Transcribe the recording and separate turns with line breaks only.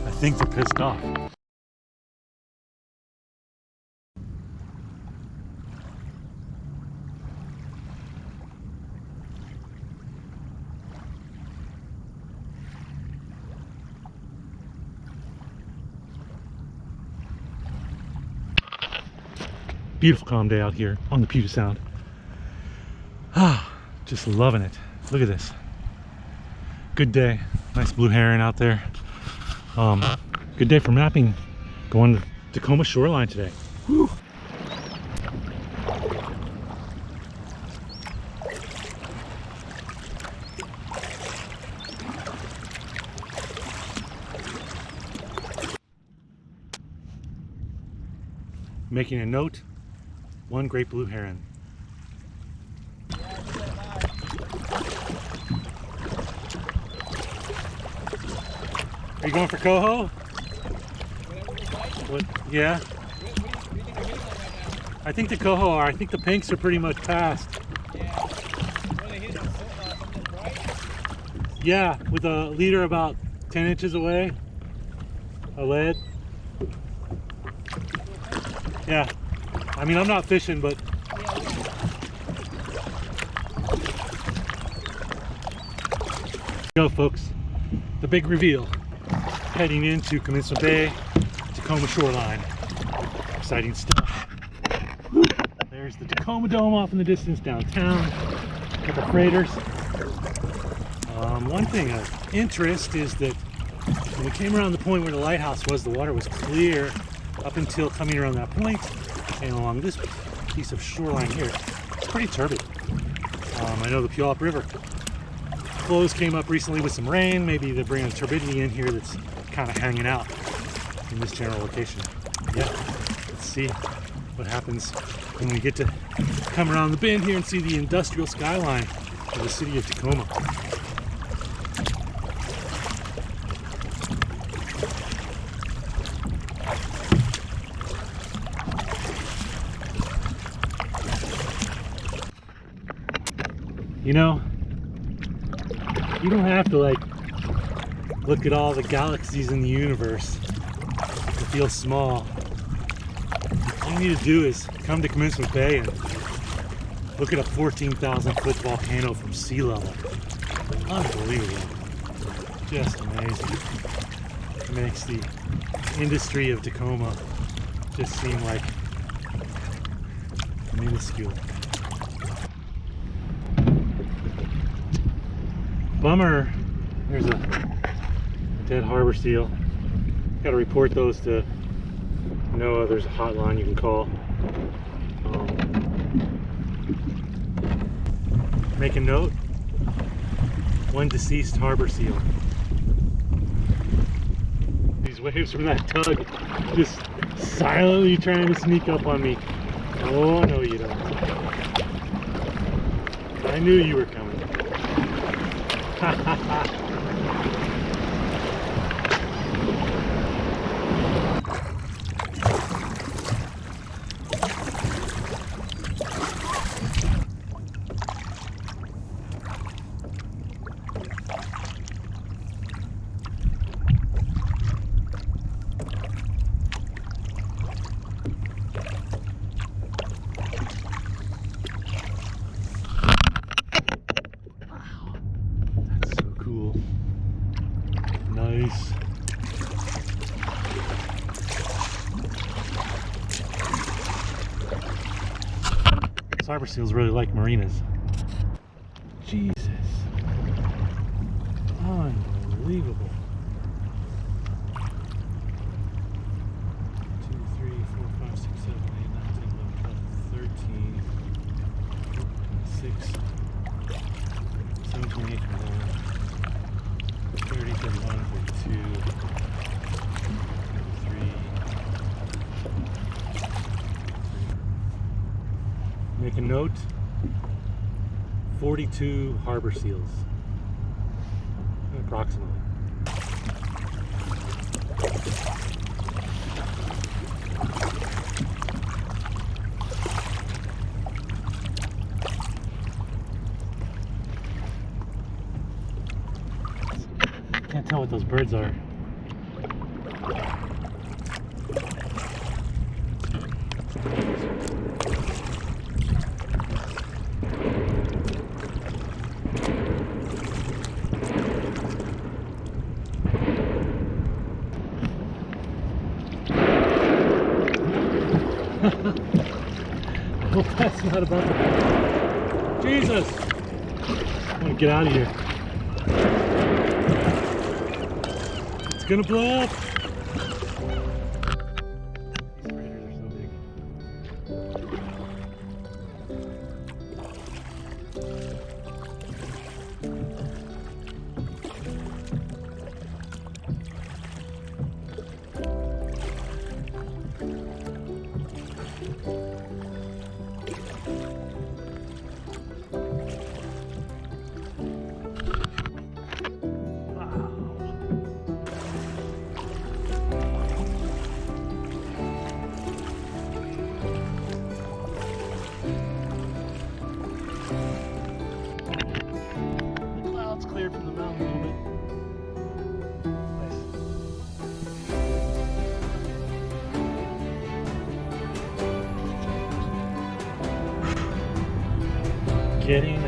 I think they're pissed off. Beautiful calm day out here on the Puget Sound. Ah, just loving it. Look at this. Good day. Nice blue heron out there. Good day for mapping. Going to Tacoma shoreline today. Whew. Making a note, one great blue heron. Are you going for coho? What? Yeah. I think the coho are. I think the pinks are pretty much past. Yeah, with a leader about 10 inches away. A lead. Yeah. I mean, I'm not fishing, but go, folks. The big reveal. Heading into Kaminsa Bay, Tacoma shoreline. Exciting stuff. Woo. There's the Tacoma Dome off in the distance downtown. A couple freighters. One thing of interest is that when we came around the point where the lighthouse was, the water was clear up until coming around that point, and along this piece of shoreline here, it's pretty turbid. I know the Puyallup River flows came up recently with some rain. Maybe they're bringing turbidity in here that's kind of hanging out in this general location. Yeah, let's see what happens when we get to come around the bend here and see the industrial skyline of the city of Tacoma. You know, you don't have to like look at all the galaxies in the universe to feel small. All you need to do is come to Kaminsa Bay and look at a 14,000 foot volcano from sea level. Unbelievable. Just amazing. It makes the industry of Tacoma just seem like minuscule. Bummer, there's a dead harbor seal. Got to report those to NOAA. There's a hotline you can call. Make a note, one deceased harbor seal. These waves from that tug just silently trying to sneak up on me. Oh no you don't. I knew you were coming. Nice. Harbor seals really like marinas. Jesus. Unbelievable. 2, 3, 4, 5, 6, 7, 8, 9, 10, 11, 12, 13, 6, 17, 18, 19, 20, 21, 22, 23, 24, 25, 26, 27, 28, 29, 30, 31, Make a note, 42 harbor seals, approximately. Can't tell what those birds are. I hope that's not about to... Jesus! I want to get out of here. It's gonna blow up! These freighters are so big. Cleared from the mountain a little bit. Nice. Getting